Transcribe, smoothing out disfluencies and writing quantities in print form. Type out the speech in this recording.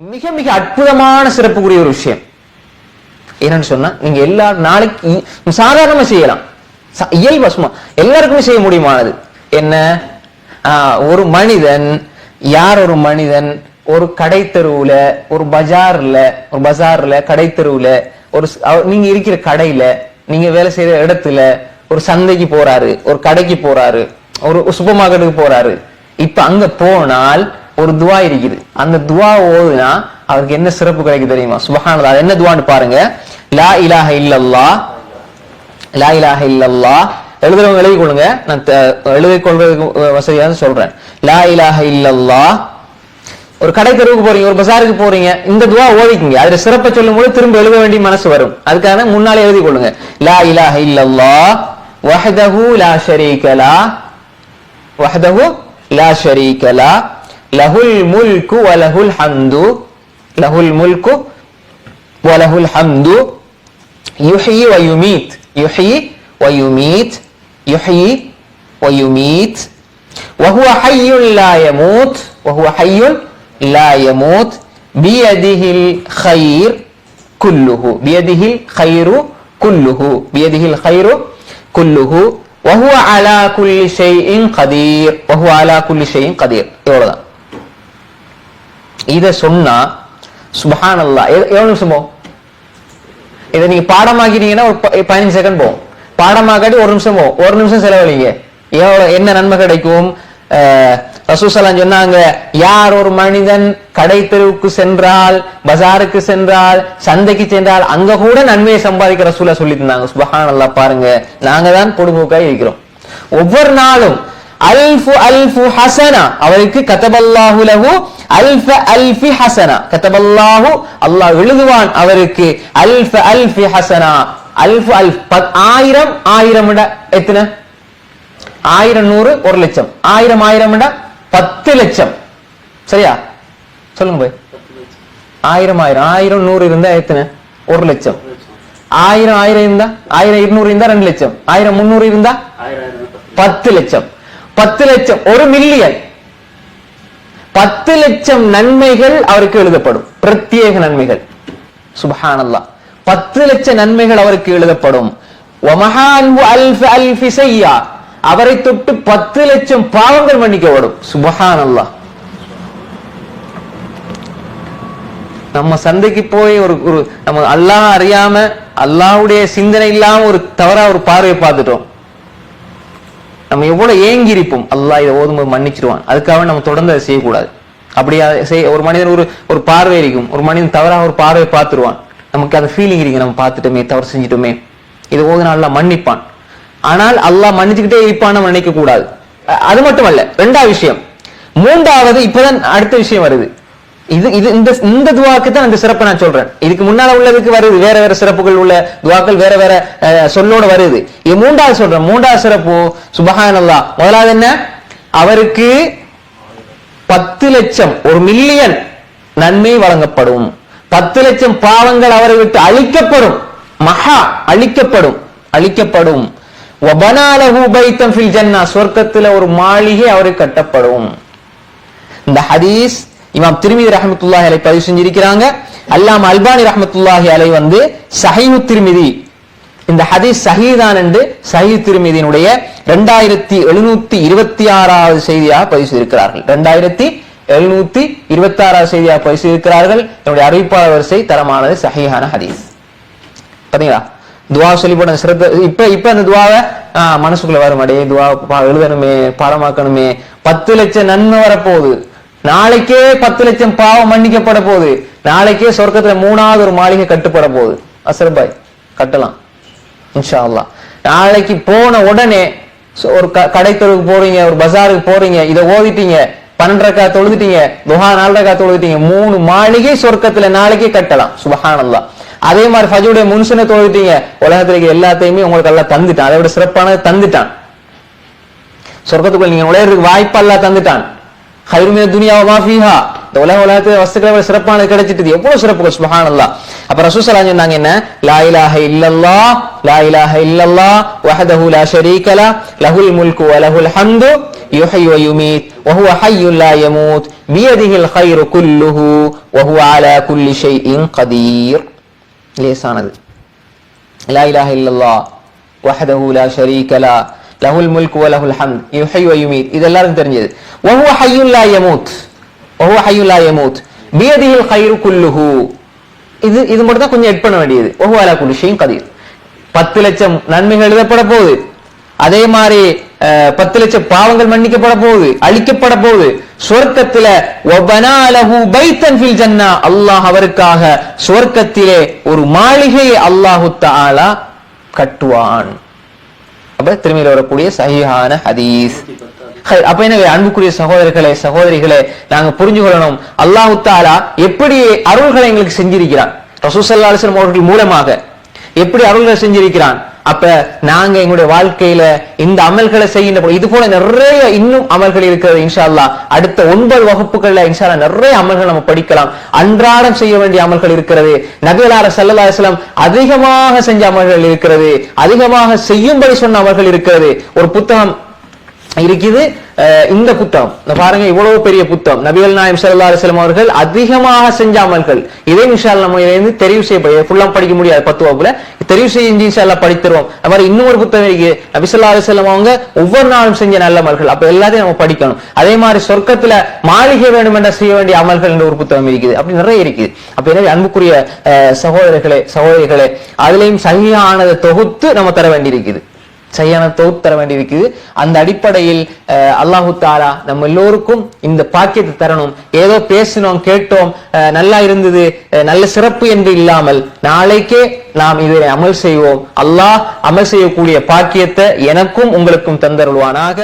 மிக மிக அற்புதமான சிறப்புக்குரிய ஒரு விஷயம் என்னன்னு சொன்னா, நீங்க எல்லா நாளைக்கு சாதாரணமா செய்யலாம், இயல்பா சும்மா எல்லாருக்குமே செய்ய முடியுமானது என்ன. ஒரு மனிதன் ஒரு மனிதன் ஒரு கடை தெருவுல, ஒரு பஜார்ல கடை தெருவுல, ஒரு நீங்க இருக்கிற கடையில, நீங்க வேலை செய்யற இடத்துல, ஒரு சந்தைக்கு போறாரு, ஒரு கடைக்கு போறாரு, ஒரு சூப்பர் மார்க்கெட்டுக்கு போறாரு. இப்ப அங்க போனால் ஒரு துவா இருக்குது. அந்த துவா ஓதுனா அவருக்கு என்ன சிறப்பு கிடைக்கும் தெரியுமா? சுப்ஹானல்லாஹ். அது என்ன துவான்னு பாருங்க. லா இலாஹ இல்லல்லாஹ், லா இலாஹ இல்லல்லாஹ். எழுதுறவங்க எழுதி கொள்ளுங்க, நான் எழுதி கொள்றதுக்கு வசதியாக சொல்றேன். லா இலாஹ இல்லல்லாஹ். ஒரு கடை தெருவுக்கு போறீங்க, ஒரு பஜாருக்கு போறீங்க, இந்த துவா ஓதிக்குங்க. அதுல சிறப்பை சொல்லும் போது திரும்ப எழுத வேண்டிய மனசு வரும். அதுக்காக முன்னாலே எழுதி கொள்ளுங்க. லா இலாஹ இல்லல்லாஹ் வஹ்தஹு லா ஷரீக லஹ், வஹ்தஹு லா ஷரீக லஹ், லஹுல் முல்கு வ லஹுல் ஹம்து, லஹுல் முல்கு வ லஹுல் ஹம்து, யுஹ்யி வ யுமீத், யுஹ்யி வ யுமீத், யுஹ்யி வ யுமீத், வ ஹுவ ஹய்யுன் லா யமூத், வ ஹுவ ஹய்யுன் லா யமூத், பியதிஹில் ഖൈർ குல்லுஹு, பியதிஹில் ഖൈரு குல்லுஹு, பியதிஹில் ഖൈரு குல்லுஹு, வ ஹுவ அலா குல்லி ஷைஇன் கதீர், வ ஹுவ அலா குல்லி ஷைஇன் கதீர். இவ்வளவுதான். இத சொன்னா சுப்ஹானல்லாஹ் எவ்வளவு நிமிஷம் போகும்? இதை நீங்க பாடமாக்கிட்டீங்கன்னா ஒரு 15 செகண்ட் போகும். பாடமாக்காட்டி ஒரு நிமிஷம் போகும். ஒரு நிமிஷம் செலவழிங்க, எவ்வளவு என்ன நன்மை கிடைக்கும்? ரசூல் ஸல்லல்லாஹு சொன்னாங்க, யார் ஒரு மனிதன் கடை தெருவுக்கு சென்றால், பஜாருக்கு சென்றால், சந்தைக்கு சென்றால், அங்க கூட நன்மையை சம்பாதிக்கிற ரசூலா சொல்லி தந்தாங்க. சுப்ஹானல்லாஹ். பாருங்க, நாங்க தான் பொடுபோக்காய் இருக்கிறோம். ஒவ்வொரு நாளும் அல்ஃபு அல்ஃபு ஹசனா, அவருக்கு கதபல்லாஹு லஹு அல்ஃப அல்ஃபி ஹசனா, கதபல்லாஹு, அல்லாஹ் எழுதுவான் அவருக்கு அல்ஃப அல்ஃபி ஹசனா. அல்ஃபு அல்ஃப் 1000, 1000 எத்தனை? 1000 100 1 லட்சம், 1000 1000 10 லட்சம். சரியா? சொல்லுங்க போய். 1000 1000 100 இருந்தா எத்தனை? 1 லட்சம். 1000 1000 இருந்தா, 1000 200 இருந்தா 2 லட்சம், 1000 300 இருந்தா 10 லட்சம். 10 லட்சம், 1 மில்லியன். 10 லட்சம் நன்மைகள் அவருக்கு எழுதப்படும், பிரத்யேக நன்மைகள். சுப்ஹானல்லாஹ். 10 லட்சம் நன்மைகள் அவருக்கு எழுதப்படும். வமஹான்ஹு அல்ஃப அல்ஃபி ஸய்யா, அவரை தொட்டு 10 லட்சம் பாவங்கள் மன்னிக்கப்படும். சுப்ஹானல்லாஹ். நம்ம சந்தைக்கு போய் ஒரு நம்ம அல்லாஹ் அறியாம, அல்லாஹ்வுடைய சிந்தனை இல்லாம ஒரு தவறா ஒரு பார்வையை பார்த்துட்டோம். நம்ம எவ்வளவு ஏங்கி இருப்போம், அல்லாஹ் இதை ஓதும்போது மன்னிச்சிருவான். அதுக்காக நம்ம தொடர்ந்து அதை செய்யக்கூடாது. அப்படியா ஒரு மனிதன் ஒரு பார்வை இருக்கும், ஒரு மனிதன் தவறா ஒரு பார்வையை பார்த்துருவான். நமக்கு அந்த ஃபீலிங் இருக்கு, நம்ம பார்த்துட்டோமே, தவறு செஞ்சிட்டோமே, இதை ஓதுனா அல்லாஹ் மன்னிப்பான். ஆனால் அல்லாஹ் மன்னிச்சுக்கிட்டே இருப்பான் நம்ம நினைக்க கூடாது. அது மட்டுமல்ல, ரெண்டாவது விஷயம். மூன்றாவது, இப்பதான் அடுத்த விஷயம் வருது. இந்த துவாக்கு தான் அந்த சிறப்பை நான் சொல்றேன். இதுக்கு முன்னால உள்ளதுக்கு வருது வேற வேற சிறப்புகள் உள்ள துவாக்கள், வேற வேற சொல்லோட வருது. இது மூன்றாவது சொல்றேன். மூன்றாவது சிறப்பு சுப்ஹானல்லாஹ். முதலாவது என்ன? அவருக்கு 10 லட்சம், 1 மில்லியன் நன்மை வழங்கப்படும். 10 லட்சம் பாவங்கள் அவரை விட்டு அழிக்கப்படும், மகா அழிக்கப்படும், அழிக்கப்படும். வபனா லஹு பைத்தன் ஃபில் ஜன்னah, சொர்க்கத்துல ஒரு மாளிகை அவருக்கு கட்டப்படும். இந்த ஹதீஸ் இமாம் திர்மிதி ரஹ்மத்துல்லாஹி அலைஹி பதிவு செஞ்சிருக்கிறாங்க. அல்லாமா அல்பானி ரஹ்மத்துல்லாஹி அலைஹி வந்து ஸஹீஹு திர்மிதி, இந்த ஹதீஸ் சஹீஹான் என்று ஸஹீஹ் திர்மிதியினுடைய 2726வது செய்தியாக பதிவு செய்திருக்கிறார்கள். 2726வது செய்தியாக பதிவு செய்திருக்கிறார்கள். என்னுடைய அறிவிப்பாளர் வரிசை தரமானது, சஹீஹான ஹதீஸ். பாத்தீங்களா? துவா சொல்லி போன சிறந்த இப்ப அந்த துவாவை மனசுக்குள்ள வரும். அடே துவா எழுதணுமே, பாடமாக்கணுமே. 10 லட்சம் நன்மை வரப்போகுது. நாளைக்கே 10 லட்சம் பாவம் மன்னிக்கப்பட போகுது. நாளைக்கே சொர்க்கத்துல 3வது ஒரு மாளிகை கட்டுப்பட போகுது. அசர்பாய் கட்டலாம் இன்ஷா அல்லாஹ். நாளைக்கு போன உடனே ஒரு கடை தெருவுக்கு போறீங்க, ஒரு பஜாருக்கு போறீங்க, இதை ஓதிட்டீங்க, 12 ரக்காத் தொழுதுட்டீங்க, துஹா 4 ரக்காத் தொழுதுட்டீங்க, 3 மாளிகை சொர்க்கத்துல நாளைக்கே கட்டலாம். சுப்ஹானல்லாஹ். அதே மாதிரி ஃபஜ்ருடைய முன்சுன தொழுதுட்டீங்க, உலகத்துல எல்லாத்தையுமே உங்களுக்கு எல்லாம் தந்துட்டான். அதை விட சிறப்பானது தந்துட்டான். சொர்க்கத்துக்குள்ள நீங்க நுழையிறதுக்கு வாய்ப்பு அல்லாஹ் தந்துட்டான். ഖൈറു മിന துன்யா வ மா ஃபீஹா, இந்த உலகத்துல வஸ்துக்களை சிறப்பானது கிடைச்சிட்டு எவ்வளவு சிறப்புகள். சுப்ஹானல்லாஹ். அப்ப ரசூல் ஸல்லல்லாஹு அலைஹி வஸல்லம் சொன்னாங்க என்ன? லா இலாஹ இல்லல்லாஹ், லா இலாஹ இல்லல்லாஹ் வஹ்தஹு லா ஷரீக லஹ், லஹுல் முல்கு வ லஹுல் ஹம்து, யுஹ்யி வ யுமீத் வஹுவ ஹய்யுன் லா யமூத் பியதிஹில் கைரு குல்லுஹு வஹுவ அலா குல்லி ஷைஇன் கதீர். லேசானது. லா இலாஹ இல்லல்லாஹ் வஹ்தஹு லா ஷரீக லஹு லஹுல் முல்கு வ லஹுல் ஹம்த் யுஹ்யி வ யுமீத். இது எல்லாருக்கும் தெரிஞ்சது. வஹுவ ஹய்யுன் லா யமூத் வஹுவ ஹய்யுன் லா யமூத் பியதிஹில் கைரு குல்லுஹு. இது மட்டும் தான் கொஞ்சம் எட் பண்ண வேண்டியது. வஹுவ அலா குல்லி ஷைஇன் கதீர். 10 லட்சம் நன்மைகள் எழுதப்பட போகுது. அதே மாதிரி 10 லட்சம் பாவங்கள் மன்னிக்கப்பட போகுது, அழிக்கப்பட போகுது. சொர்க்கத்தில வபனா லஹு பைத்தன் ஃபில் ஜன்னா, அல்லாஹ் அவருக்காக சொர்க்கத்திலே ஒரு மாளிகையை அல்லாஹு தஆலா கட்டுவான். அப்ப திரும்பியில் வரக்கூடிய சஹீஹான ஹதீஸ். அப்ப எனவே அன்புக்குரிய சகோதரர்களே சகோதரிகளே, நாங்க புரிஞ்சு கொள்ளணும் அல்லாஹு தஆலா எப்படி அருள்களை எங்களுக்கு செஞ்சிருக்கிறான், ரசூல் ஸல்லல்லாஹு அலைஹி வஸல்லம் அவர்கள் மூலமாக எப்படி அருள்களை செஞ்சிருக்கிறான். அப்ப நாங்க எங்களுடைய வாழ்க்கையில இந்த அமல்களை செய்கின்ற இது போல நிறைய இன்னும் அமல்கள் இருக்கிறது. இன்ஷா அல்லாஹ் அடுத்த 9 வகுப்புகள்ல இன்ஷா அல்லாஹ் நிறைய அமல்கள் நம்ம படிக்கலாம். அன்றாடம் செய்ய வேண்டிய அமல்கள் இருக்கிறது. நபிகளார் ஸல்லல்லாஹு அலைஹி வஸல்லம் அதிகமாக செஞ்ச அமல்கள் இருக்கிறது, அதிகமாக செய்யும்படி சொன்ன அமல்கள் இருக்கிறது. ஒரு புத்தகம் இருக்குது. இந்த புத்தகம் பாருங்க, இவ்வளவு பெரிய புத்தகம். நபிகள் நாயகம் ஸல்லல்லாஹு அலைஹி வஸல்லம் அவர்கள் அதிகமாக செஞ்ச அமல்கள். இதே இன்ஷா அல்லாஹ் நம்ம இதிலிருந்து தெரிவு செய்ய ஃபுல்லா படிக்க முடியாது 10 வகுப்புல, தெரிவு செஞ்சு இன்ஷா அல்லாஹ் படித்துறோம். அது மாதிரி இன்னொரு புத்தகம் இருக்கு. நபி ஸல்லல்லாஹு அலைஹி வஸல்லம் அவங்க ஒவ்வொரு நாளும் செஞ்ச நல்ல அமல்கள். அப்ப எல்லாத்தையும் நம்ம படிக்கணும். அதே மாதிரி சொர்க்கத்துல மாளிகை வேண்டும் என்ற செய்ய வேண்டிய அமல்கள் என்ற ஒரு புத்தகம் இருக்குது. அப்படி நிறைய இருக்குது. அப்ப எனவே அன்புக்குரிய சகோதரர்களே சகோதரிகளே, அதுலயும் சஹீஹானதை தொகுத்து நம்ம தர வேண்டியிருக்குது, சரியான தொகுத்து தர வேண்டியிருக்குது. அந்த அடிப்படையில் அல்லாஹு தஆலா நம்ம எல்லோருக்கும் இந்த பாக்கியத்தை தரணும். ஏதோ பேசினோம் கேட்டோம் நல்லா இருந்தது நல்ல சிறப்பு என்று இல்லாமல் நாளைக்கே நாம் இதை அமல் செய்வோம். அல்லாஹ் அமல் செய்யக்கூடிய பாக்கியத்தை எனக்கும் உங்களுக்கும் தந்தருள்வானாக.